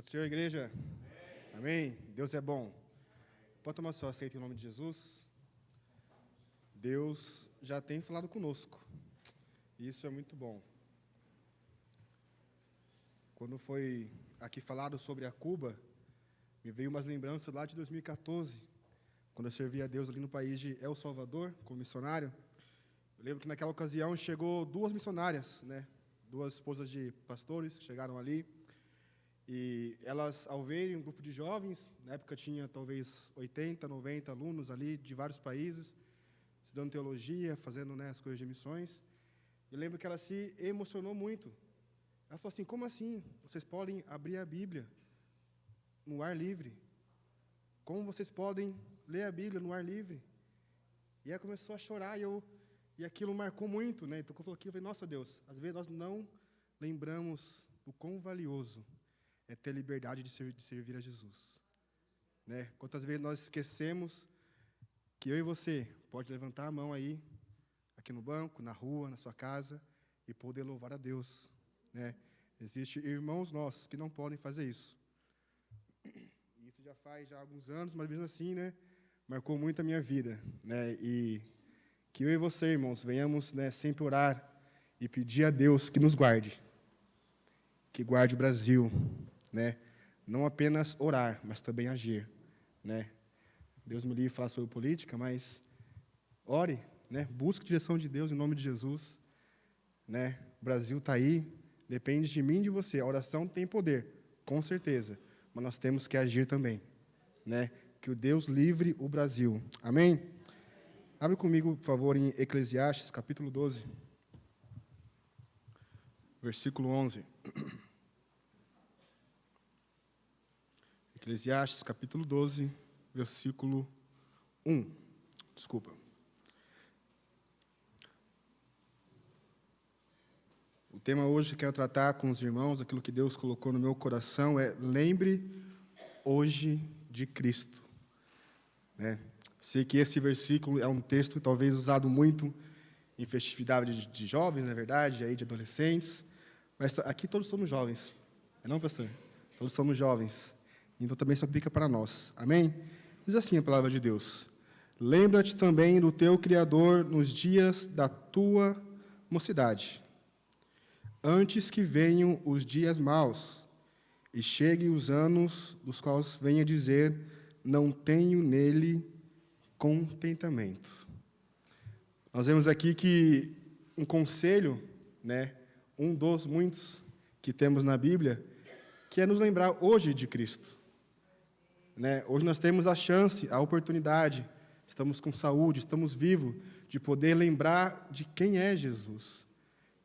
Pode ser, igreja? Amém? Deus é bom. Pode tomar seu assento em nome de Jesus? Deus já tem falado conosco. Isso é muito bom. Quando foi aqui falado sobre a Cuba, me veio umas lembranças lá de 2014, quando eu servi a Deus ali no país de El Salvador, como missionário. Eu lembro que naquela ocasião chegou 2 missionárias, né? 2 esposas de pastores que chegaram ali. E elas, ao verem um grupo de jovens, na época tinha talvez 80, 90 alunos ali de vários países, estudando teologia, fazendo, né, as coisas de missões. Eu lembro que ela se emocionou muito. Ela falou assim: como assim? Vocês podem abrir a Bíblia no ar livre? Como vocês podem ler a Bíblia no ar livre? E ela começou a chorar e aquilo marcou muito, né? Então, eu falei, nossa Deus, às vezes nós não lembramos o quão valioso é ter liberdade de servir a Jesus. Né? Quantas vezes nós esquecemos que eu e você pode levantar a mão aí, aqui no banco, na rua, na sua casa, e poder louvar a Deus. Né? Existem irmãos nossos que não podem fazer isso. Isso já faz alguns anos, mas mesmo assim, né, marcou muito a minha vida. Né? E que eu e você, irmãos, venhamos, né, sempre orar e pedir a Deus que nos guarde. Que guarde o Brasil. Né? Não apenas orar, mas também agir. Né? Deus me livre de falar sobre política, mas ore, né? Busque a direção de Deus em nome de Jesus. Né? O Brasil está aí, depende de mim e de você. A oração tem poder, com certeza, mas nós temos que agir também. Né? Que o Deus livre o Brasil. Amém? Abre comigo, por favor, em Eclesiastes, capítulo 12, versículo 11. Eclesiastes, capítulo 12, versículo 1. Desculpa. O tema hoje que quero tratar com os irmãos, aquilo que Deus colocou no meu coração é: lembre hoje de Cristo. Né? Sei que esse versículo é um texto talvez usado muito em festividade de jovens, na verdade, aí de adolescentes, mas aqui todos somos jovens. Não, pastor? Todos somos jovens. Então também se aplica para nós. Amém? Diz assim a palavra de Deus: lembra-te também do teu Criador nos dias da tua mocidade, antes que venham os dias maus, e cheguem os anos dos quais venha dizer: não tenho nele contentamento. Nós vemos aqui que um conselho, né, um dos muitos que temos na Bíblia, que é nos lembrar hoje de Cristo. Né? Hoje nós temos a chance, a oportunidade, estamos com saúde, estamos vivos, de poder lembrar de quem é Jesus,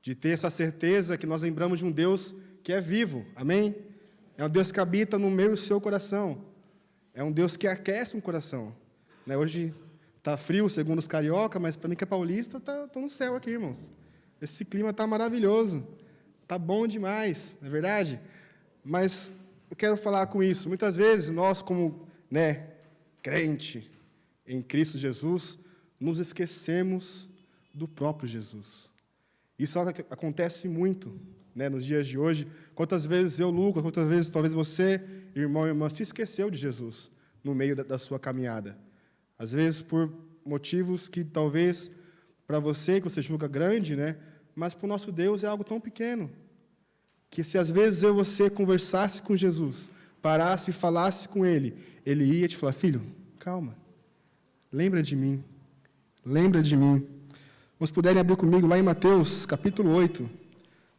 de ter essa certeza que nós lembramos de um Deus que é vivo, amém? É um Deus que habita no meu e seu coração, é um Deus que aquece um coração. Né? Hoje está frio, segundo os carioca, mas para mim que é paulista, está no céu aqui, irmãos. Esse clima está maravilhoso, está bom demais, não é verdade? Mas eu quero falar com isso. Muitas vezes nós, como, né, crente em Cristo Jesus, nos esquecemos do próprio Jesus. Isso acontece muito, né, nos dias de hoje. Quantas vezes eu, Lucas, quantas vezes talvez você, irmão e irmã, se esqueceu de Jesus no meio da sua caminhada. Às vezes por motivos que talvez para você, que você julga grande, né, mas para o nosso Deus é algo tão pequeno. Que se às vezes eu e você conversasse com Jesus, parasse e falasse com Ele, Ele ia te falar: filho, calma, lembra de mim, lembra de mim. Vocês puderem abrir comigo lá em Mateus, capítulo 8,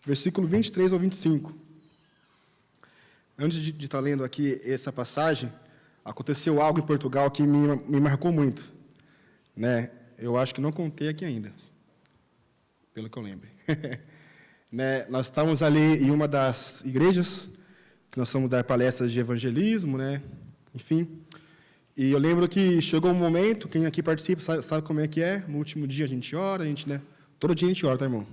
versículo 23 ao 25. Antes de estar lendo aqui essa passagem, aconteceu algo em Portugal que me marcou muito. Né? Eu acho que não contei aqui ainda, pelo que eu lembro. Né, nós estávamos ali em uma das igrejas, que nós fomos dar palestras de evangelismo, né, enfim, e eu lembro que chegou um momento, quem aqui participa sabe como é que é, no último dia a gente ora, né, todo dia a gente ora, tá, irmão?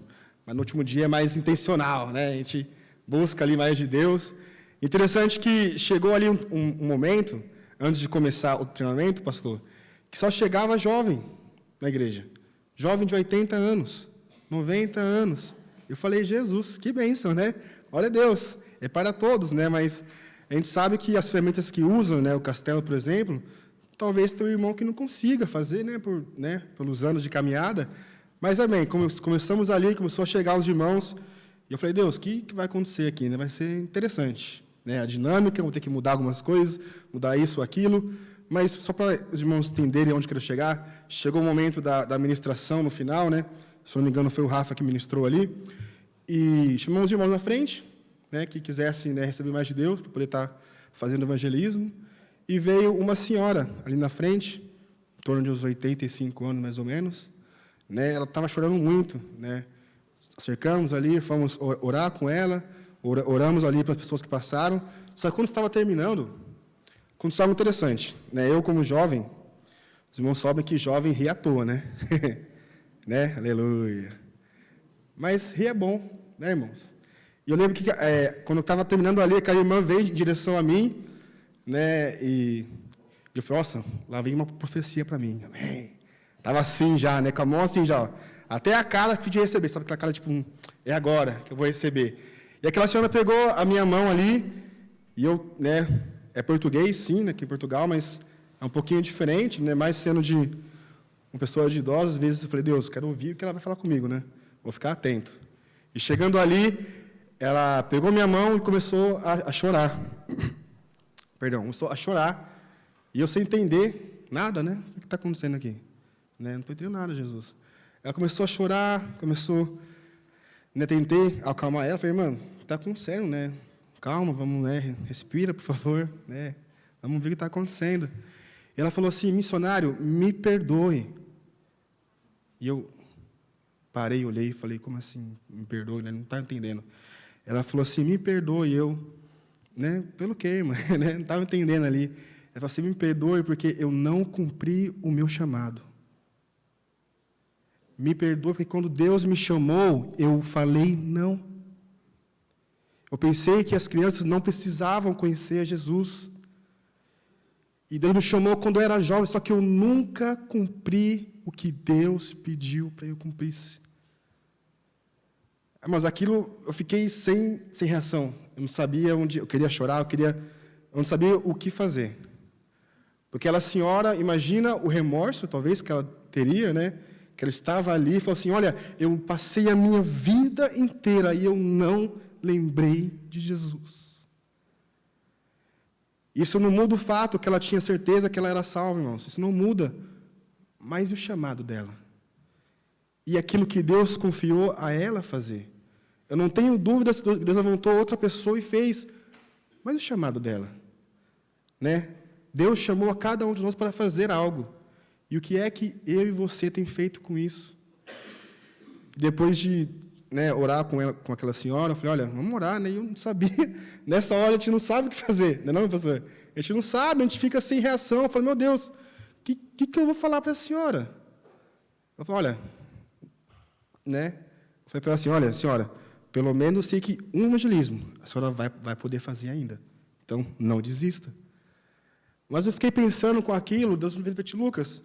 Mas no último dia é mais intencional, né, a gente busca ali mais de Deus. Interessante que chegou ali um momento, antes de começar o treinamento, pastor, que só chegava jovem na igreja, jovem de 80 anos, 90 anos, Eu falei: Jesus, que bênção, né? Olha Deus, é para todos, né? Mas A gente sabe que as ferramentas que usam, né, o castelo, por exemplo, talvez tenha um irmão que não consiga fazer, pelos anos de caminhada. Mas, amém, começamos ali, começou a chegar os irmãos, e eu falei, Deus, o que vai acontecer aqui? Né? Vai ser interessante. Né? A dinâmica, vou ter que mudar algumas coisas, mudar isso ou aquilo, mas só para os irmãos entenderem onde eu quero chegar, chegou o momento da ministração no final, né? Se não me engano, foi o Rafa que ministrou ali, e chamamos os irmãos na frente, né, que quisessem, né, receber mais de Deus, para poder estar fazendo evangelismo, e veio uma senhora ali na frente, em torno de uns 85 anos, mais ou menos, né, ela estava chorando muito, né, cercamos ali, fomos orar com ela, oramos ali para as pessoas que passaram, só que quando estava terminando, aconteceu algo interessante, né, eu como jovem, os irmãos sabem que jovem ri à toa, né, né, aleluia, mas rir é bom, né, irmãos? E eu lembro que, quando eu estava terminando ali, aquela irmã veio em direção a mim, né, e eu falei, nossa, lá vem uma profecia para mim. Amém. Estava assim já, né, com a mão assim já. Ó. Até a cara fui de receber, sabe aquela cara tipo, é agora que eu vou receber. E aquela senhora pegou a minha mão ali, e eu, né, é português, sim, né, aqui em Portugal, mas é um pouquinho diferente, né, mais sendo de uma pessoa de idosa, às vezes eu falei, Deus, quero ouvir o que ela vai falar comigo, né, vou ficar atento. E chegando ali, ela pegou minha mão e começou a chorar. Perdão, começou a chorar. E eu sem entender nada, né? O que está acontecendo aqui? Né? Não estou entendendo nada, Jesus. Ela começou a chorar, né, tentei acalmar ela. Falei, irmã, está acontecendo, né? Calma, vamos, né? Respira, por favor. Né? Vamos ver o que está acontecendo. E ela falou assim, missionário, me perdoe. E eu parei, olhei e falei, como assim, me perdoe? Né? Não está entendendo. Ela falou assim, me perdoe, eu, né, pelo quê, irmã? Né, não estava entendendo ali. Ela falou assim, me perdoe porque eu não cumpri o meu chamado. Me perdoe porque quando Deus me chamou, eu falei não. Eu pensei que as crianças não precisavam conhecer a Jesus. E Deus me chamou quando eu era jovem, só que eu nunca cumpri o que Deus pediu para eu cumprisse. Mas aquilo, eu fiquei sem reação. Eu não sabia onde, eu queria chorar, eu não sabia o que fazer. Porque aquela senhora, imagina o remorso, talvez, que ela teria, né? Que ela estava ali e falou assim, olha, eu passei a minha vida inteira e eu não lembrei de Jesus. Isso não muda o fato que ela tinha certeza que ela era salva, irmãos. Isso não muda. Mas o chamado dela. E aquilo que Deus confiou a ela fazer. Eu não tenho dúvida se Deus levantou outra pessoa e fez, mas o chamado dela. Né? Deus chamou a cada um de nós para fazer algo. E o que é que eu e você tem feito com isso? Depois de, né, orar com aquela senhora, eu falei, olha, vamos orar, né? E eu não sabia. Nessa hora a gente não sabe o que fazer, não é, não, pastor? A gente não sabe, a gente fica sem reação. Eu falei, meu Deus, o que eu vou falar para a senhora? Eu falei, olha, né? Eu falei para ela assim, olha, senhora, pelo menos eu sei que um evangelismo a senhora vai poder fazer ainda. Então, não desista. Mas eu fiquei pensando com aquilo, Deus me fez, Lucas,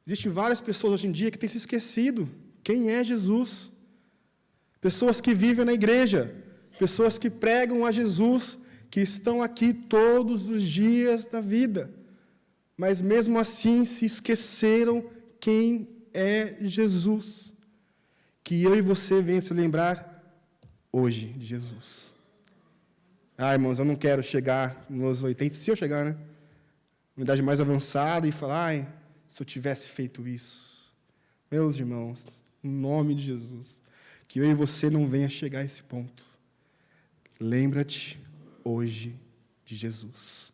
existem várias pessoas hoje em dia que têm se esquecido quem é Jesus. Pessoas que vivem na igreja, pessoas que pregam a Jesus, que estão aqui todos os dias da vida, mas mesmo assim se esqueceram quem é Jesus. Que eu e você venham se lembrar hoje de Jesus. Ah, irmãos, eu não quero chegar nos 80, se eu chegar, né? Uma idade mais avançada e falar, ai, se eu tivesse feito isso. Meus irmãos, em nome de Jesus, que eu e você não venha chegar a esse ponto. Lembra-te hoje de Jesus.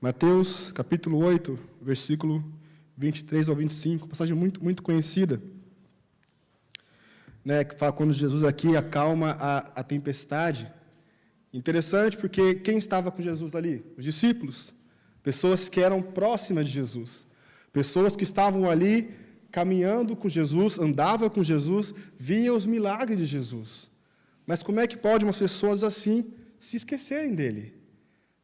Mateus, capítulo 8, versículo 23 ao 25, passagem muito, muito conhecida, né, que fala quando Jesus aqui acalma a tempestade. Interessante, porque quem estava com Jesus ali? Os discípulos, pessoas que eram próximas de Jesus, pessoas que estavam ali caminhando com Jesus, andavam com Jesus, viam os milagres de Jesus. Mas como é que pode umas pessoas assim se esquecerem dele?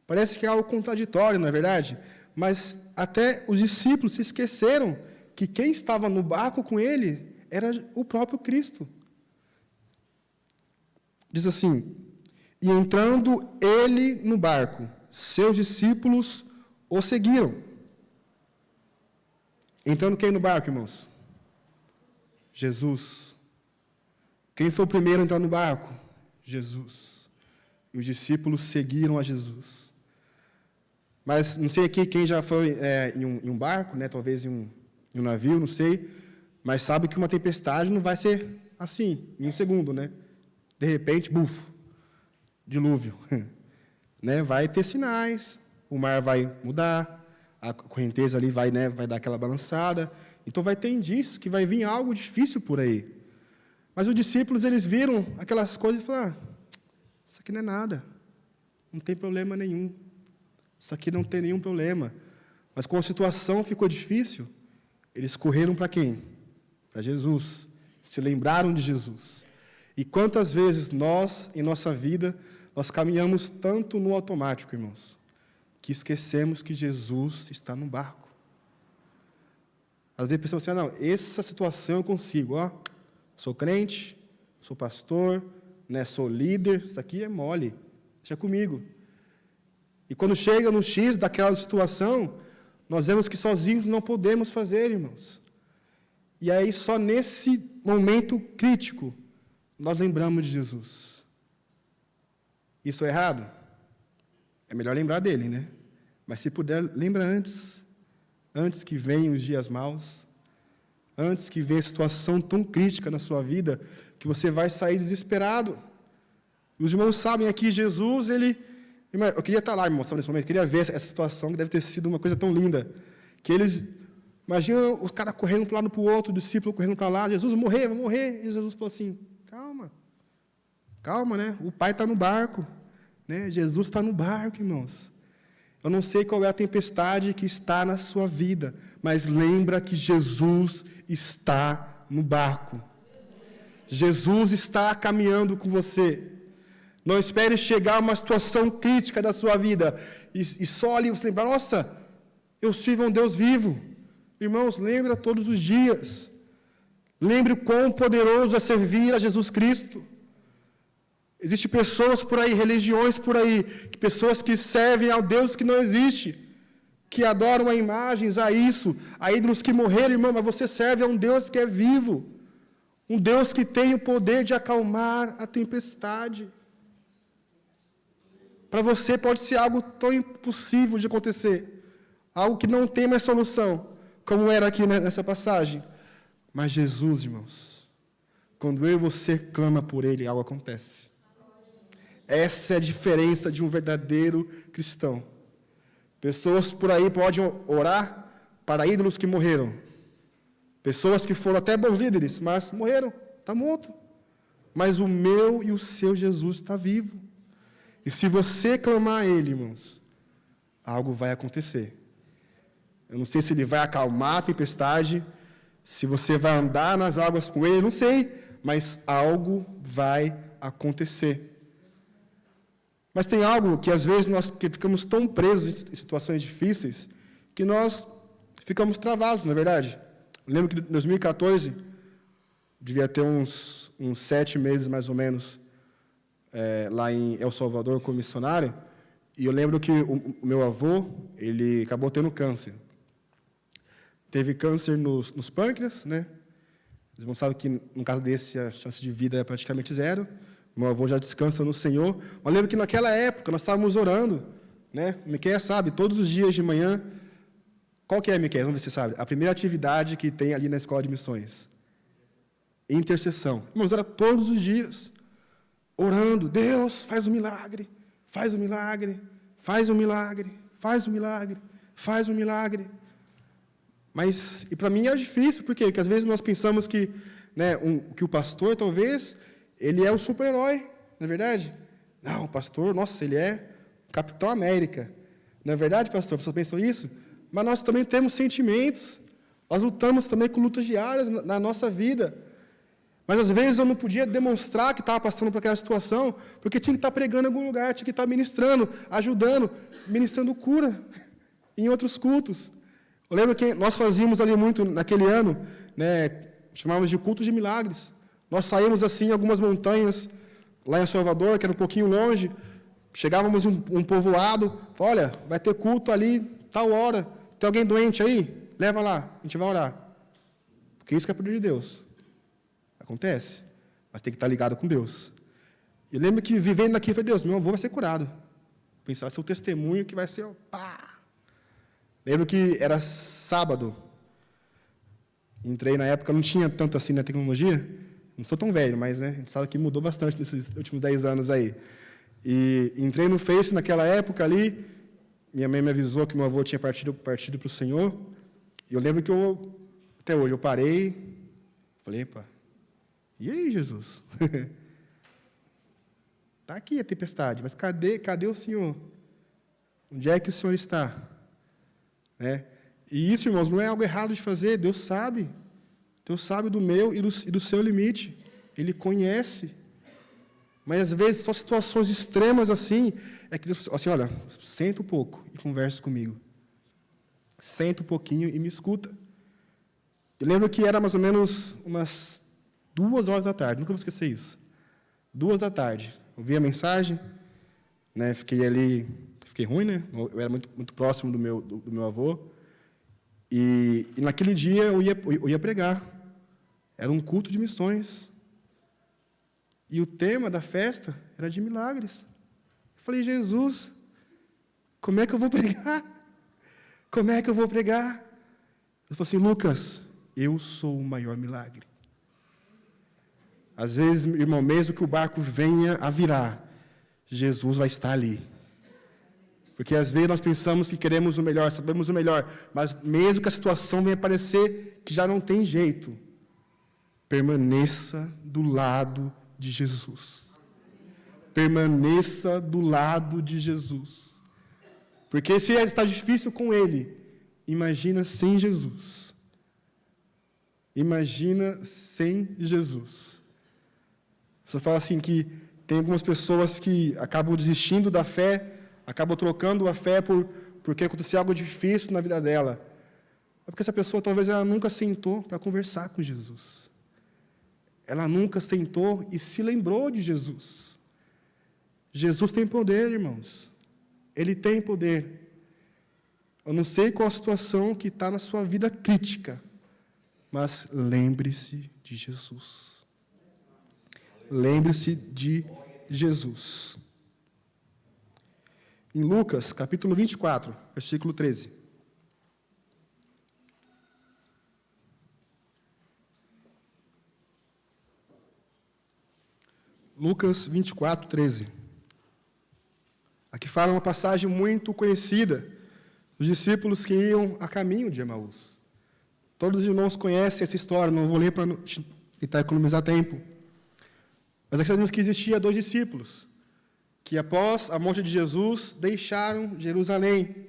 Parece que é algo contraditório, não é verdade? Mas até os discípulos se esqueceram que quem estava no barco com ele era o próprio Cristo. Diz assim, E entrando ele no barco, seus discípulos o seguiram. Entrando quem no barco, irmãos? Jesus. Quem foi o primeiro a entrar no barco? Jesus. E os discípulos seguiram a Jesus. Mas não sei aqui quem já foi em um barco, né? Talvez em um navio, não sei. Mas sabe que uma tempestade não vai ser assim, em um segundo, né? De repente, bufo, dilúvio. Né? Vai ter sinais, o mar vai mudar, a correnteza ali vai dar aquela balançada. Então, vai ter indícios que vai vir algo difícil por aí. Mas os discípulos, eles viram aquelas coisas e falaram, isso aqui não é nada, não tem problema nenhum. Isso aqui não tem nenhum problema. Mas quando a situação ficou difícil, eles correram para quem? Para Jesus. Se lembraram de Jesus. E quantas vezes nós, em nossa vida, nós caminhamos tanto no automático, irmãos, que esquecemos que Jesus está no barco. Às vezes pensamos assim, não, essa situação eu consigo, ó, sou crente, sou pastor, né, sou líder, isso aqui é mole, deixa comigo. E quando chega no X daquela situação, nós vemos que sozinhos não podemos fazer, irmãos. E aí, só nesse momento crítico, nós lembramos de Jesus. Isso é errado? É melhor lembrar dele, né? Mas se puder, lembra antes que venham os dias maus, antes que venha a situação tão crítica na sua vida, que você vai sair desesperado. Os irmãos sabem aqui, Jesus, eu queria estar lá, irmãos, nesse momento, eu queria ver essa situação, que deve ter sido uma coisa tão linda, que eles, imagina os caras correndo para um lado para o outro, o discípulo correndo para lá, Jesus vai morrer, e Jesus falou assim, calma, né, o Pai está no barco, né, Jesus está no barco, irmãos. Eu não sei qual é a tempestade que está na sua vida, mas lembra que Jesus está no barco. Jesus está caminhando com você. Não espere chegar a uma situação crítica da sua vida e só ali você lembrar, nossa, eu sirvo a um Deus vivo. Irmãos, lembra todos os dias. Lembre o quão poderoso é servir a Jesus Cristo. Existem pessoas por aí, religiões por aí, pessoas que servem ao Deus que não existe, que adoram a imagens, a isso, a ídolos que morreram, irmão, mas você serve a um Deus que é vivo, um Deus que tem o poder de acalmar a tempestade. Para você pode ser algo tão impossível de acontecer, algo que não tem mais solução, como era aqui nessa passagem. Mas Jesus, irmãos, quando eu e você clama por Ele, algo acontece. Essa é a diferença de um verdadeiro cristão. Pessoas por aí podem orar para ídolos que morreram. Pessoas que foram até bons líderes, mas morreram, está morto. Mas o meu e o seu Jesus está vivo. E se você clamar a Ele, irmãos, algo vai acontecer. Eu não sei se Ele vai acalmar a tempestade, se você vai andar nas águas com Ele, não sei, mas algo vai acontecer. Mas tem algo que, às vezes, nós ficamos tão presos em situações difíceis, que nós ficamos travados, não é verdade? Eu lembro que em 2014, devia ter uns 7 meses, mais ou menos, lá em El Salvador, como missionário, e eu lembro que o meu avô, ele acabou tendo câncer. Teve câncer nos pâncreas, né? Vocês não sabem que, no caso desse, a chance de vida é praticamente zero. Meu avô já descansa no Senhor. Mas lembro que naquela época nós estávamos orando, né? Miqueias sabe, todos os dias de manhã. Qual que é, Miqueias? Vamos ver se você sabe. A primeira atividade que tem ali na escola de missões. Intercessão. Irmãos, era todos os dias. Orando. Deus, faz um milagre. Faz um milagre. Faz um milagre. Faz um milagre. Faz um milagre. Mas, e para mim era difícil, por quê? Porque às vezes nós pensamos que, né, que o pastor, talvez, ele é o super-herói, não é verdade? Não, o pastor, nossa, ele é o Capitão América. Não é verdade, pastor? Vocês pensam isso? Mas nós também temos sentimentos, nós lutamos também com lutas diárias na nossa vida. Mas às vezes eu não podia demonstrar que estava passando por aquela situação, porque tinha que estar pregando em algum lugar, tinha que estar ministrando, ajudando, ministrando cura em outros cultos. Eu lembro que nós fazíamos ali muito naquele ano, né, chamávamos de culto de milagres. Nós saímos assim em algumas montanhas, lá em Salvador, que era um pouquinho longe, chegávamos em um povoado, olha, vai ter culto ali, tal hora, tem alguém doente aí? Leva lá, a gente vai orar. Porque isso que é poder de Deus. Acontece, mas tem que estar ligado com Deus. Eu lembro que vivendo aqui, eu falei, Deus, meu avô vai ser curado. Pensar seu testemunho que vai ser, pá. Lembro que era sábado. Entrei na época, não tinha tanto assim na tecnologia. Não sou tão velho, mas a gente sabe que mudou bastante nesses últimos 10 anos aí. E entrei no Face naquela época ali. Minha mãe me avisou que meu avô tinha partido para o Senhor. E eu lembro que até hoje, eu parei. Falei, epa, e aí, Jesus? Está aqui a tempestade, mas cadê o Senhor? Onde é que o Senhor está? Né? E isso, irmãos, não é algo errado de fazer. Deus sabe. Deus sabe do meu e do seu limite. Ele conhece. Mas, às vezes, só situações extremas assim, é que Deus assim, olha, senta um pouco e conversa comigo. Senta um pouquinho e me escuta. Eu lembro que era mais ou menos umas 2 horas da tarde, nunca vou esquecer isso. 2 da tarde. Ouvi a mensagem, né, fiquei ruim, né? Eu era muito próximo do meu avô. E naquele dia eu ia pregar. Era um culto de missões. E o tema da festa era de milagres. Eu falei, Jesus, como é que eu vou pregar? Como é que eu vou pregar? Ele falou assim, Lucas, eu sou o maior milagre. Às vezes, irmão, mesmo que o barco venha a virar, Jesus vai estar ali. Porque às vezes nós pensamos que queremos o melhor, sabemos o melhor, mas mesmo que a situação venha parecer que já não tem jeito, permaneça do lado de Jesus. Permaneça do lado de Jesus. Porque se está difícil com Ele, imagina sem Jesus. Imagina sem Jesus. Você fala assim que tem algumas pessoas que acabam desistindo da fé, acabam trocando a fé porque aconteceu algo difícil na vida dela. É porque essa pessoa talvez ela nunca sentou para conversar com Jesus. Ela nunca sentou e se lembrou de Jesus. Jesus tem poder, irmãos. Ele tem poder. Eu não sei qual a situação que está na sua vida crítica, mas lembre-se de Jesus. Lembre-se de Jesus. Em Lucas, capítulo 24, versículo 13. Lucas 24, 13. Aqui fala uma passagem muito conhecida dos discípulos que iam a caminho de Emaús. Todos os irmãos conhecem essa história, não vou ler para tentar economizar tempo. Mas aqui sabemos que existia 2 discípulos, que após a morte de Jesus, deixaram Jerusalém.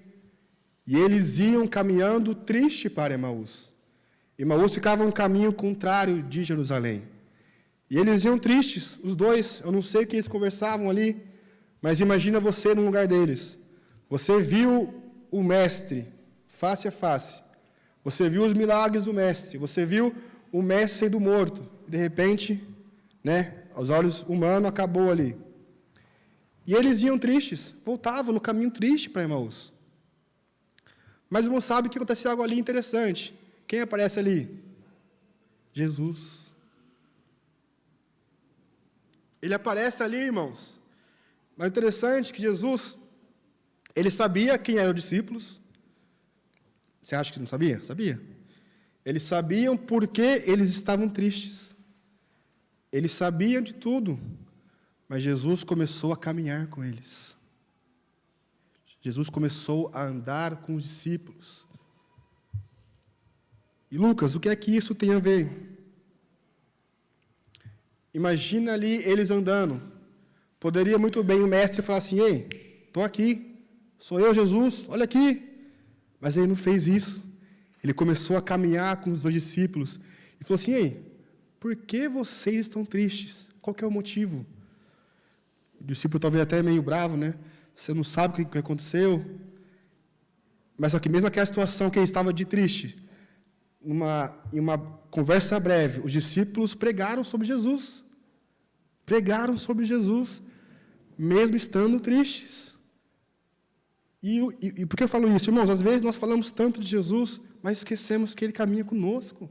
E eles iam caminhando triste para Emaús. Emaús ficava um caminho contrário de Jerusalém. E eles iam tristes, os 2. Eu não sei o que eles conversavam ali, mas imagina você no lugar deles. Você viu o Mestre, face a face. Você viu os milagres do Mestre. Você viu o Mestre sendo morto. De repente, aos olhos humanos, acabou ali. E eles iam tristes, voltavam no caminho triste para Emaús. Mas não sabe que aconteceu algo ali interessante. Quem aparece ali? Jesus. Ele aparece ali, irmãos. Mas interessante que Jesus, ele sabia quem eram os discípulos. Você acha que não sabia? Sabia. Eles sabiam por que eles estavam tristes. Eles sabiam de tudo. Mas Jesus começou a caminhar com eles. Jesus começou a andar com os discípulos. E Lucas, o que é que isso tem a ver? Imagina ali eles andando. Poderia muito bem o mestre falar assim, ei, estou aqui, sou eu, Jesus, olha aqui. Mas ele não fez isso. Ele começou a caminhar com os 2 discípulos. E falou assim, ei, por que vocês estão tristes? Qual que é o motivo? O discípulo talvez até meio bravo, Você não sabe o que aconteceu. Mas só que mesmo naquela situação que ele estava de triste, em uma conversa breve, os discípulos pregaram sobre Jesus. pregaram sobre Jesus, mesmo estando tristes. E por que eu falo isso? Irmãos, às vezes nós falamos tanto de Jesus, mas esquecemos que Ele caminha conosco.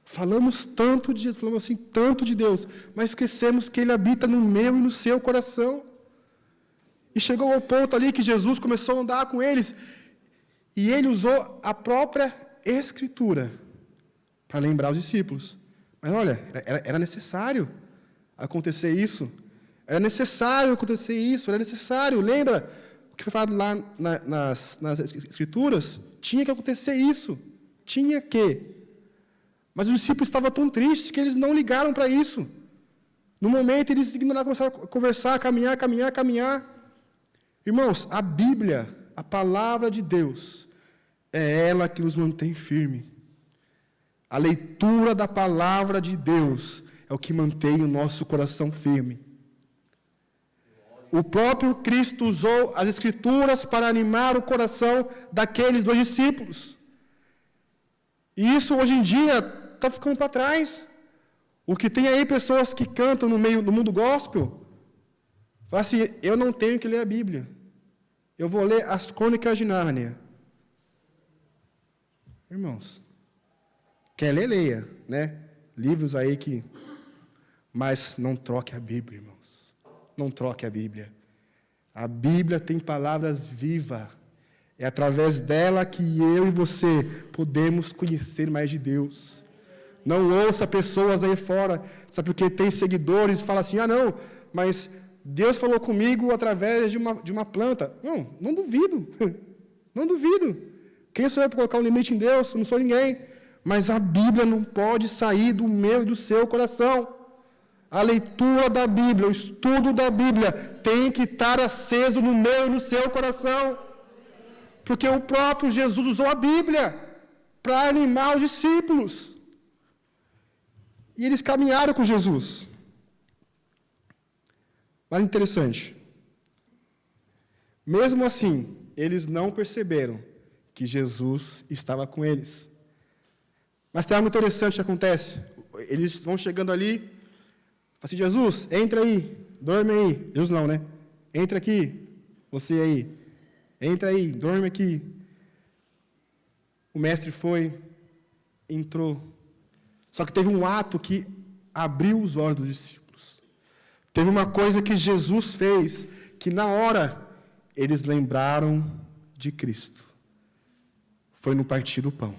Falamos tanto de Jesus, falamos assim, tanto de Deus, mas esquecemos que Ele habita no meu e no seu coração. E chegou ao ponto ali que Jesus começou a andar com eles, e Ele usou a própria Escritura para lembrar os discípulos. Mas olha, era necessário acontecer isso. Era necessário acontecer isso, era necessário. Lembra o que foi falado lá nas Escrituras? Tinha que acontecer isso. Tinha que. Mas os discípulos estavam tão tristes que eles não ligaram para isso. No momento, eles ignoraram, começaram a conversar, caminhar. Irmãos, a Bíblia, a palavra de Deus, é ela que nos mantém firme. A leitura da palavra de Deus é o que mantém o nosso coração firme. O próprio Cristo usou as Escrituras para animar o coração daqueles 2 discípulos. E isso, hoje em dia, está ficando para trás. O que tem aí pessoas que cantam no meio do mundo gospel, fala assim, eu não tenho que ler a Bíblia. Eu vou ler as Crônicas de Nárnia. Irmãos, quer ler, leia, né? Livros aí que... Mas não troque a Bíblia, irmãos. Não troque a Bíblia. A Bíblia tem palavras vivas. É através dela que eu e você podemos conhecer mais de Deus. Não ouça pessoas aí fora, sabe, porque tem seguidores e fala assim, não, mas Deus falou comigo através de uma planta. Não duvido. Não duvido. Quem sou eu para colocar um limite em Deus? Eu não sou ninguém. Mas a Bíblia não pode sair do meu e do seu coração. A leitura da Bíblia, o estudo da Bíblia tem que estar aceso no meu e no seu coração. Porque o próprio Jesus usou a Bíblia para animar os discípulos. E eles caminharam com Jesus. Mas interessante. Mesmo assim, eles não perceberam que Jesus estava com eles. Mas tem algo interessante que acontece. Eles vão chegando ali, falam assim, Jesus, entra aí, dorme aí. Jesus não, né? Entra aqui, você aí. Entra aí, dorme aqui. O mestre foi, entrou. Só que teve um ato que abriu os olhos dos discípulos. Teve uma coisa que Jesus fez, que na hora eles lembraram de Cristo. Foi no partir do pão.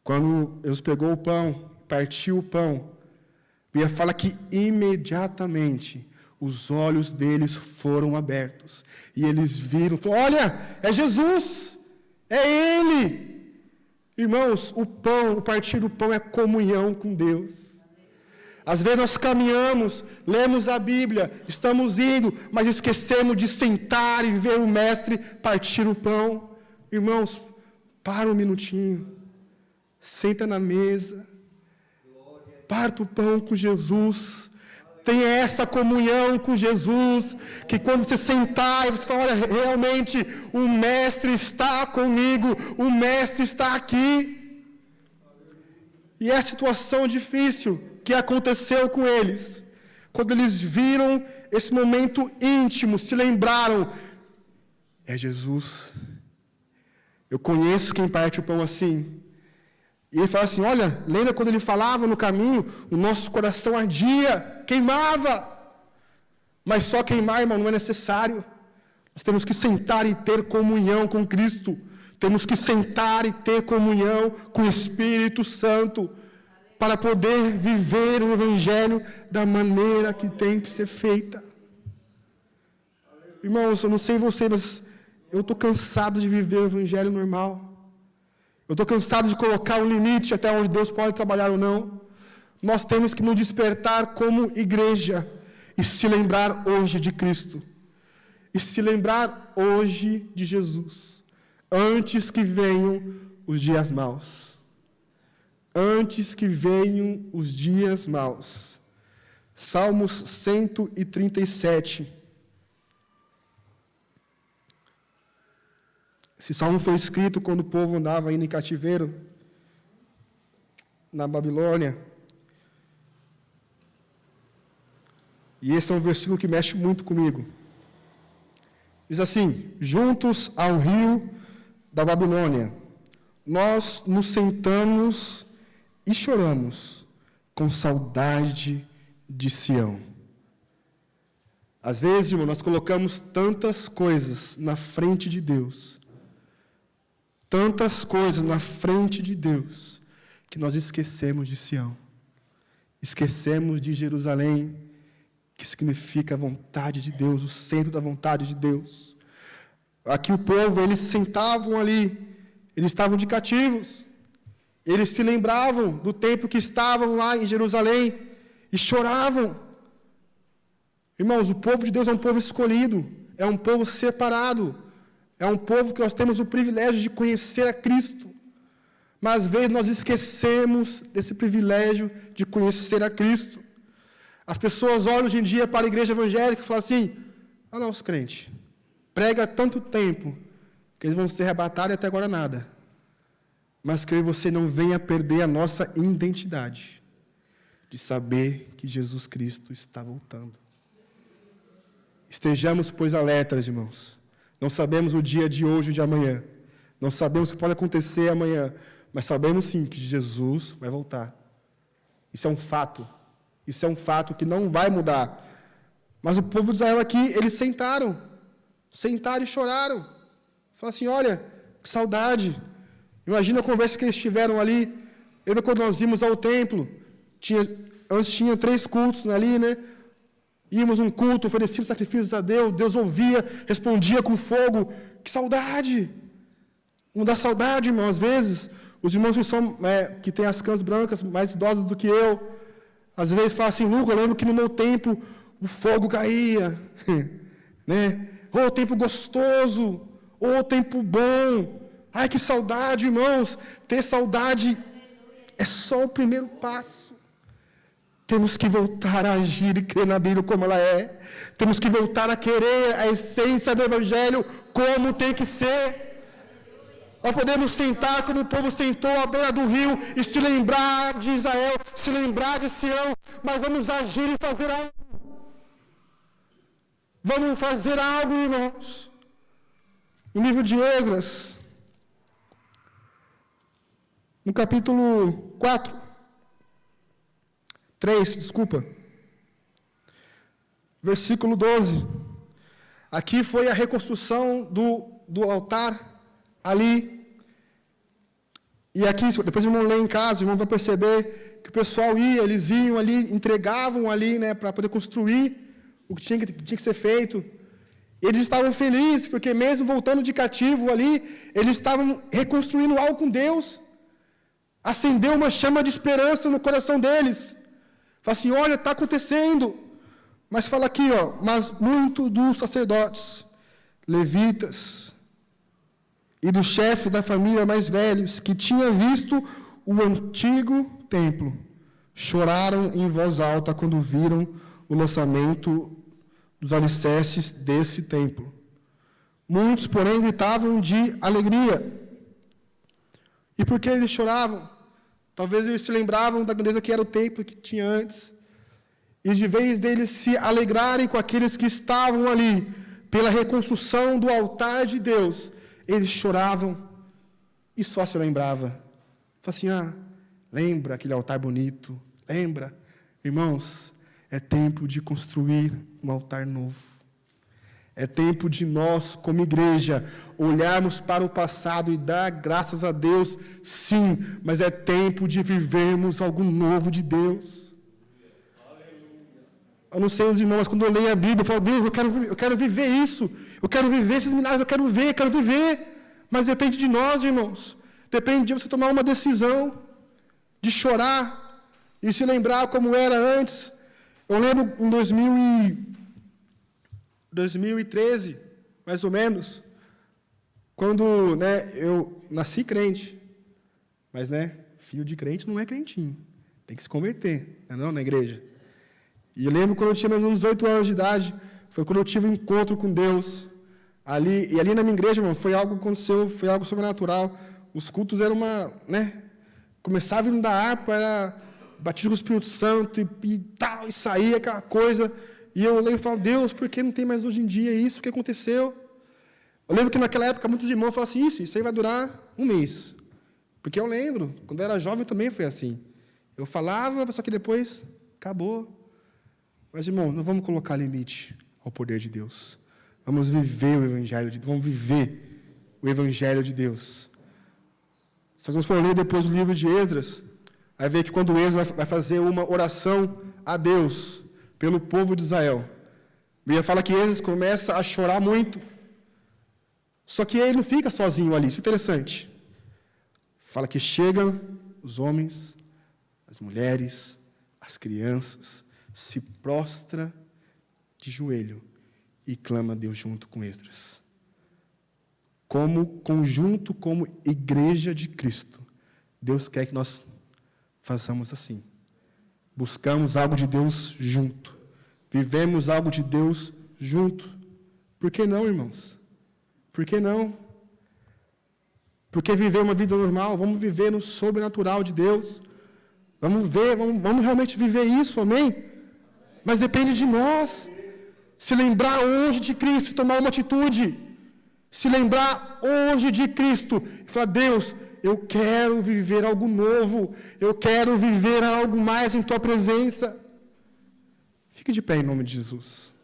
Quando Jesus pegou o pão, partiu o pão, a Bíblia fala que imediatamente os olhos deles foram abertos. E eles viram, falaram, olha, é Jesus, é Ele. Irmãos, o pão, o partir do pão é comunhão com Deus. Às vezes nós caminhamos, lemos a Bíblia, estamos indo, mas esquecemos de sentar e ver o Mestre partir o pão. Irmãos, para um minutinho, senta na mesa, parta o pão com Jesus, tenha essa comunhão com Jesus, que quando você sentar e você falar, olha, realmente o Mestre está comigo, o Mestre está aqui. E é a situação difícil que aconteceu com eles, quando eles viram esse momento íntimo, se lembraram, é Jesus. Eu conheço quem parte o pão assim. E ele fala assim, olha, lembra quando ele falava no caminho, o nosso coração ardia, queimava. Mas só queimar, irmão, não é necessário. Nós temos que sentar e ter comunhão com Cristo. Temos que sentar e ter comunhão com o Espírito Santo, para poder viver o Evangelho da maneira que tem que ser feita. Irmãos, eu não sei você, mas eu estou cansado de viver o Evangelho normal. Eu estou cansado de colocar um limite até onde Deus pode trabalhar ou não. Nós temos que nos despertar como igreja e se lembrar hoje de Cristo. E se lembrar hoje de Jesus, antes que venham os dias maus. Antes que venham os dias maus. Salmos 137. Esse salmo foi escrito quando o povo andava indo em cativeiro na Babilônia. E esse é um versículo que mexe muito comigo. Diz assim: juntos ao rio da Babilônia, nós nos sentamos e choramos com saudade de Sião. Às vezes, irmão, nós colocamos tantas coisas na frente de Deus, tantas coisas na frente de Deus, que nós esquecemos de Sião, esquecemos de Jerusalém, que significa a vontade de Deus, o centro da vontade de Deus. Aqui o povo, eles se sentavam ali, eles estavam de cativos, eles se lembravam do tempo que estavam lá em Jerusalém e choravam. Irmãos, o povo de Deus é um povo escolhido, é um povo separado, é um povo que nós temos o privilégio de conhecer a Cristo. Mas às vezes nós esquecemos desse privilégio de conhecer a Cristo. As pessoas olham hoje em dia para a igreja evangélica e falam assim: olha lá os crentes, prega há tanto tempo que eles vão ser arrebatados e até agora nada. Mas que você não venha perder a nossa identidade de saber que Jesus Cristo está voltando. Estejamos, pois, alertas, irmãos. Não sabemos o dia de hoje ou de amanhã. Não sabemos o que pode acontecer amanhã. Mas sabemos sim que Jesus vai voltar. Isso é um fato. Isso é um fato que não vai mudar. Mas o povo de Israel aqui, eles sentaram e choraram. Falaram assim: olha, que saudade. Imagina a conversa que eles tiveram ali. Lembra quando nós íamos ao templo? Antes tinha 3 cultos ali, né? Íamos um culto, oferecíamos sacrifícios a Deus, Deus ouvia, respondia com fogo. Que saudade! Não dá saudade, irmão. Às vezes, os irmãos que têm as cãs brancas, mais idosos do que eu, às vezes falam assim: Lucas, eu lembro que no meu tempo o fogo caía, né? Oh, tempo gostoso, oh, tempo bom. Ai, que saudade, irmãos. Ter saudade é só o primeiro passo. Temos que voltar a agir e crer na Bíblia como ela é. Temos que voltar a querer a essência do Evangelho como tem que ser. Nós podemos sentar como o povo sentou à beira do rio e se lembrar de Israel, se lembrar de Sião, mas vamos agir e fazer algo. Vamos fazer algo, irmãos. No livro de Esdras, no capítulo 3, versículo 12. Aqui foi a reconstrução do altar ali. E aqui, depois o irmão lê em casa, o irmão vai perceber que o pessoal eles iam ali, entregavam ali, né, para poder construir o que tinha que ser feito. Eles estavam felizes, porque mesmo voltando de cativo ali, eles estavam reconstruindo algo com Deus. Acendeu uma chama de esperança no coração deles. Fala assim: olha, está acontecendo. Mas fala aqui, mas muito dos sacerdotes, levitas e do chefe da família mais velhos, que tinha visto o antigo templo, choraram em voz alta quando viram o lançamento dos alicerces desse templo. Muitos, porém, gritavam de alegria. E por que eles choravam? Talvez eles se lembravam da grandeza que era o templo que tinha antes. E de vez deles se alegrarem com aqueles que estavam ali, pela reconstrução do altar de Deus, eles choravam e só se lembravam. Fala assim: lembra aquele altar bonito? Lembra? Irmãos, é tempo de construir um altar novo. É tempo de nós, como igreja, olharmos para o passado e dar graças a Deus, sim, mas é tempo de vivermos algo novo de Deus. Eu não sei os irmãos, mas quando eu leio a Bíblia, eu falo: Deus, eu quero viver isso, eu quero viver esses milagres, eu quero viver. Mas depende de nós, irmãos. Depende de você tomar uma decisão, de chorar, e se lembrar como era antes. Eu lembro em 2013, mais ou menos, quando, eu nasci crente, mas, filho de crente não é crentinho, tem que se converter, não é na igreja. E eu lembro quando eu tinha mais uns 18 anos de idade, foi quando eu tive um encontro com Deus, e ali na minha igreja, irmão, foi algo que aconteceu, foi algo sobrenatural. Os cultos eram começava a vir da harpa, era batismo com o Espírito Santo e tal, e saía aquela coisa. E eu lembro e falo, Deus, por que não tem mais hoje em dia isso? O que aconteceu? Eu lembro que naquela época muitos irmãos falavam assim, isso aí vai durar um mês. Porque eu lembro, quando eu era jovem também foi assim. Eu falava, só que depois acabou. Mas, irmão, não vamos colocar limite ao poder de Deus. Vamos viver o Evangelho de Deus. Vamos viver o Evangelho de Deus. Se nós for ler depois o livro de Esdras, vai ver que quando Esdras vai fazer uma oração a Deus pelo povo de Israel, a Bíblia fala que Esdras começa a chorar muito. Só que ele não fica sozinho ali, isso é interessante. Fala que chegam os homens, as mulheres, as crianças, se prostra de joelho e clama a Deus junto com Esdras. Como conjunto, como igreja de Cristo, Deus quer que nós façamos assim. Buscamos algo de Deus junto. Vivemos algo de Deus junto. Por que não, irmãos? Por que não? Porque viver uma vida normal, vamos viver no sobrenatural de Deus. Vamos realmente viver isso, amém? Mas depende de nós. Se lembrar hoje de Cristo e tomar uma atitude. Se lembrar hoje de Cristo e falar, Deus, eu quero viver algo novo. Eu quero viver algo mais em Tua presença. Fique de pé em nome de Jesus.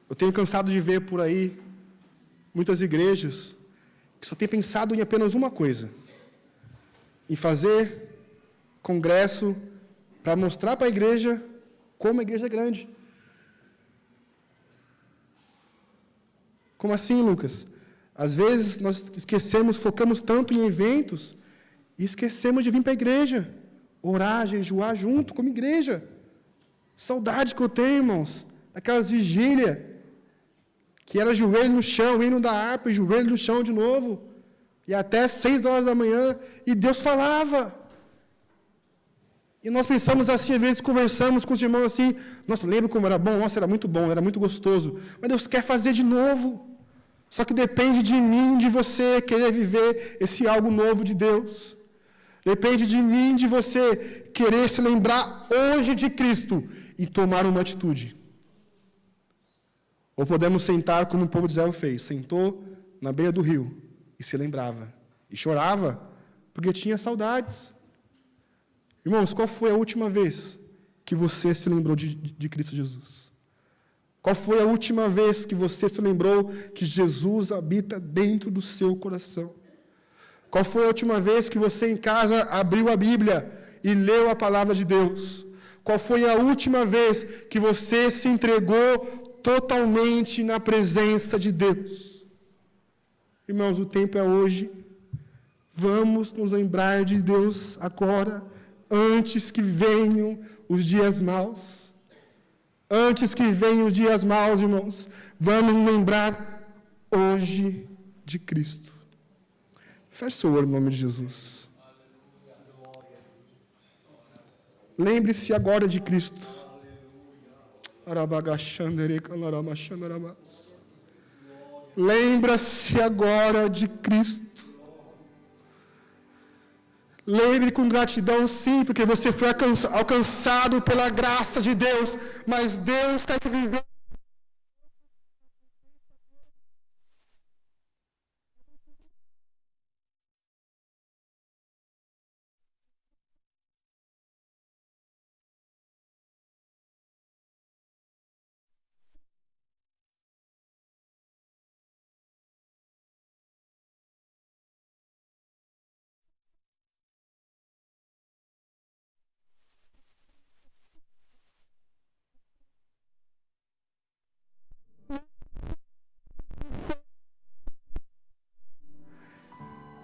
Eu tenho cansado de ver por aí muitas igrejas que só têm pensado em apenas uma coisa: em fazer congresso para mostrar para a igreja como a igreja é grande. Como assim, Lucas? Às vezes nós esquecemos, focamos tanto em eventos e esquecemos de vir para a igreja, orar, jejuar junto como igreja. Saudade que eu tenho, irmãos, daquelas vigílias que era joelho no chão, hino da harpa, joelho no chão de novo, e até 6 horas da manhã, e Deus falava. E nós pensamos assim, às vezes conversamos com os irmãos assim, nossa, lembra como era bom? Nossa, era muito bom, era muito gostoso. Mas Deus quer fazer de novo. Só que depende de mim, de você, querer viver esse algo novo de Deus. Depende de mim, de você, querer se lembrar hoje de Cristo e tomar uma atitude. Ou podemos sentar como o povo de Israel fez. Sentou na beira do rio e se lembrava. E chorava, porque tinha saudades. Irmãos, qual foi a última vez que você se lembrou de Cristo Jesus? Qual foi a última vez que você se lembrou que Jesus habita dentro do seu coração? Qual foi a última vez que você em casa abriu a Bíblia e leu a palavra de Deus? Qual foi a última vez que você se entregou totalmente na presença de Deus? Irmãos, o tempo é hoje. Vamos nos lembrar de Deus agora, antes que venham os dias maus. Antes que venham os dias maus, irmãos, vamos nos lembrar hoje de Cristo. Feche seu olho em nome de Jesus. Lembre-se agora de Cristo. Lembra-se agora de Cristo. Lembre com gratidão, sim, porque você foi alcançado pela graça de Deus, mas Deus quer que viver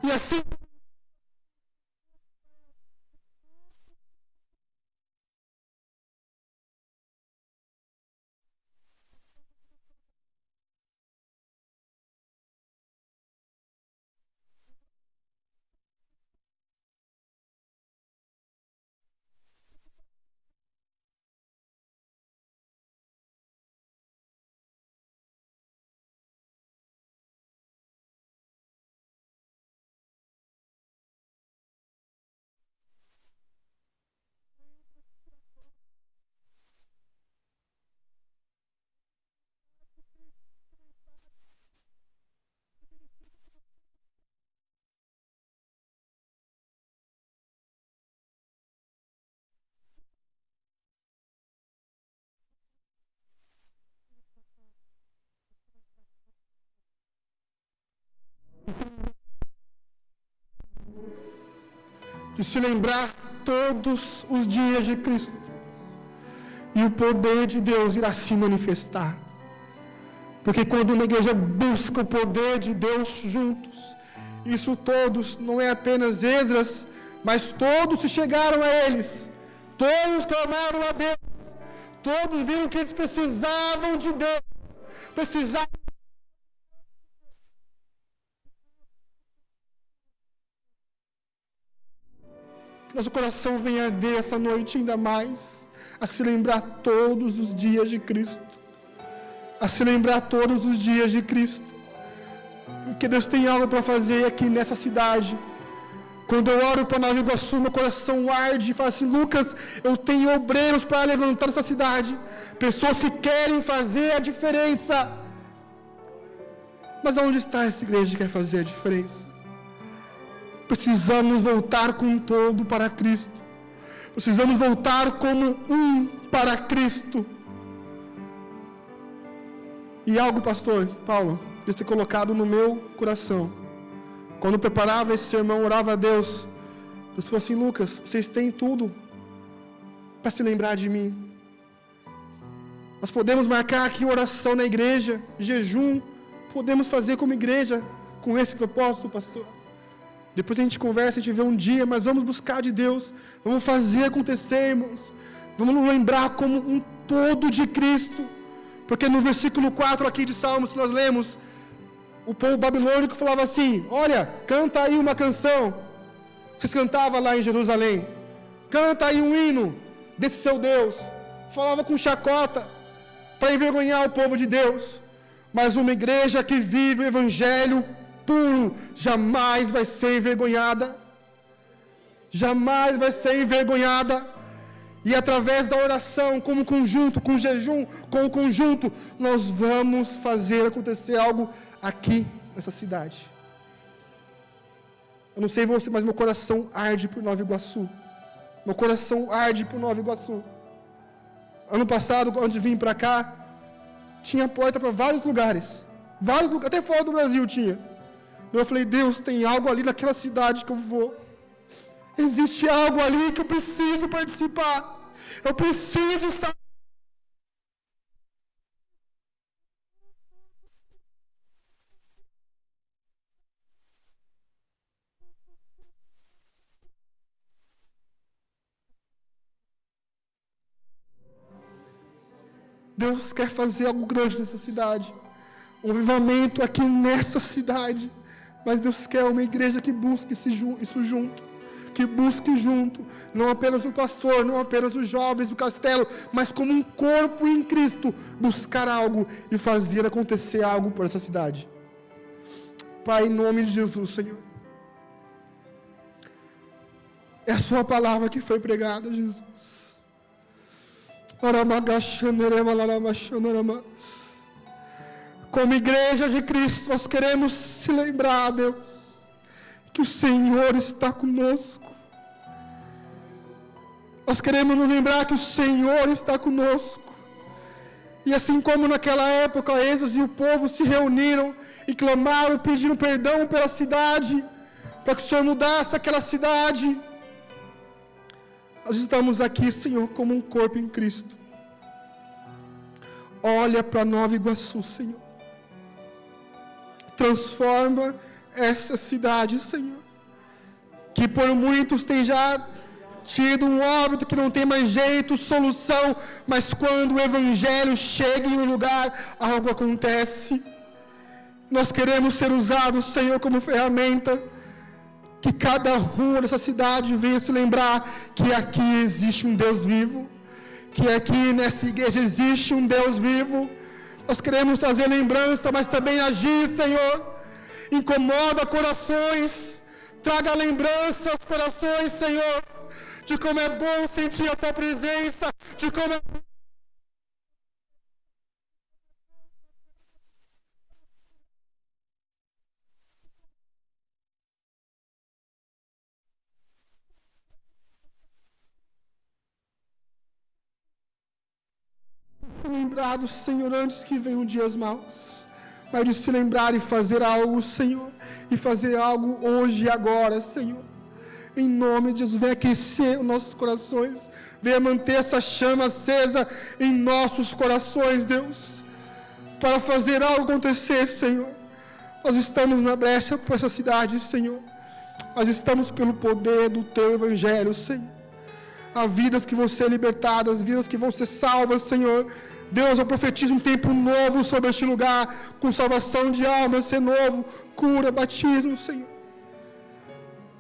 e assim de se lembrar todos os dias de Cristo. E o poder de Deus irá se manifestar. Porque quando uma igreja busca o poder de Deus juntos, isso todos, não é apenas Esdras, mas todos se chegaram a eles, todos clamaram a Deus, todos viram que eles precisavam de Deus, precisavam. Que nosso coração venha arder essa noite ainda mais, a se lembrar todos os dias de Cristo, a se lembrar todos os dias de Cristo, porque Deus tem algo para fazer aqui nessa cidade. Quando eu oro para Nova Iguaçu, meu coração arde e fala assim: Lucas, eu tenho obreiros para levantar essa cidade, pessoas que querem fazer a diferença. Mas aonde está essa igreja que quer fazer a diferença? Precisamos voltar com todo para Cristo. Precisamos voltar como um para Cristo. E algo, pastor Paulo, Deus tem colocado no meu coração. Quando eu preparava esse sermão, orava a Deus, Deus falou assim: Lucas, vocês têm tudo para se lembrar de mim. Nós podemos marcar aqui oração na igreja, jejum, podemos fazer como igreja, com esse propósito, pastor. Depois a gente conversa, a gente vê um dia, mas vamos buscar de Deus, vamos fazer acontecer, irmãos. Vamos nos lembrar como um todo de Cristo. Porque no versículo 4 aqui de Salmos, que nós lemos, o povo babilônico falava assim: olha, canta aí uma canção. Vocês cantavam lá em Jerusalém. Canta aí um hino desse seu Deus. Falava com chacota, para envergonhar o povo de Deus. Mas uma igreja que vive o evangelho puro, jamais vai ser envergonhada. Jamais vai ser envergonhada. E através da oração, como conjunto, com jejum, com o conjunto, nós vamos fazer acontecer algo aqui nessa cidade. Eu não sei você, mas meu coração arde por Nova Iguaçu. Meu coração arde por Nova Iguaçu. Ano passado, antes de vir para cá, tinha porta para vários lugares. Até fora do Brasil tinha. Eu falei: Deus, tem algo ali naquela cidade que eu vou. Existe algo ali que eu preciso participar. Eu preciso estar. Deus quer fazer algo grande nessa cidade. Um avivamento aqui nessa cidade. Mas Deus quer uma igreja que busque isso junto. Que busque junto. Não apenas o pastor, não apenas os jovens do castelo, mas como um corpo em Cristo. Buscar algo e fazer acontecer algo por essa cidade. Pai, em nome de Jesus, Senhor. É a sua palavra que foi pregada, Jesus. Como igreja de Cristo, nós queremos se lembrar, Deus, que o Senhor está conosco. Nós queremos nos lembrar que o Senhor está conosco. E assim como naquela época, Esdras e o povo se reuniram e clamaram, pediram perdão pela cidade, para que o Senhor mudasse aquela cidade. Nós estamos aqui, Senhor, como um corpo em Cristo. Olha para Nova Iguaçu, Senhor. Transforma essa cidade, Senhor. Que por muitos tem já tido um óbito que não tem mais jeito, solução, mas quando o Evangelho chega em um lugar, algo acontece. Nós queremos ser usados, Senhor, como ferramenta. Que cada rua dessa cidade venha se lembrar que aqui existe um Deus vivo, que aqui nessa igreja existe um Deus vivo. Nós queremos trazer lembrança, mas também agir, Senhor. Incomoda corações, traga lembrança aos corações, Senhor, de como é bom sentir a Tua presença, de como é lembrado, Senhor, antes que venham dias maus, mas de se lembrar e fazer algo, Senhor, e fazer algo hoje e agora, Senhor. Em nome de Jesus, venha aquecer os nossos corações, venha manter essa chama acesa em nossos corações, Deus, para fazer algo acontecer, Senhor. Nós estamos na brecha por essa cidade, Senhor. Nós estamos pelo poder do Teu Evangelho, Senhor. Há vidas que vão ser libertadas, vidas que vão ser salvas, Senhor. Deus, eu profetizo um tempo novo sobre este lugar, com salvação de almas, renovo, cura, batismo, Senhor.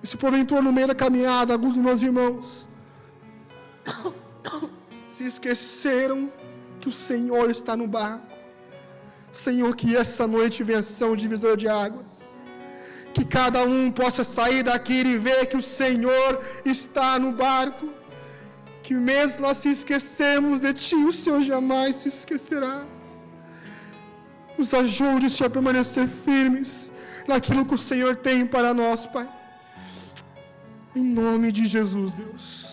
E se porventura no meio da caminhada, alguns dos meus irmãos se esqueceram que o Senhor está no barco, Senhor, que essa noite venha ser um divisor de águas, que cada um possa sair daqui e ver que o Senhor está no barco, que mesmo nós se esquecermos de Ti, o Senhor jamais se esquecerá. Nos ajude, Senhor, a permanecer firmes naquilo que o Senhor tem para nós, Pai. Em nome de Jesus, Deus.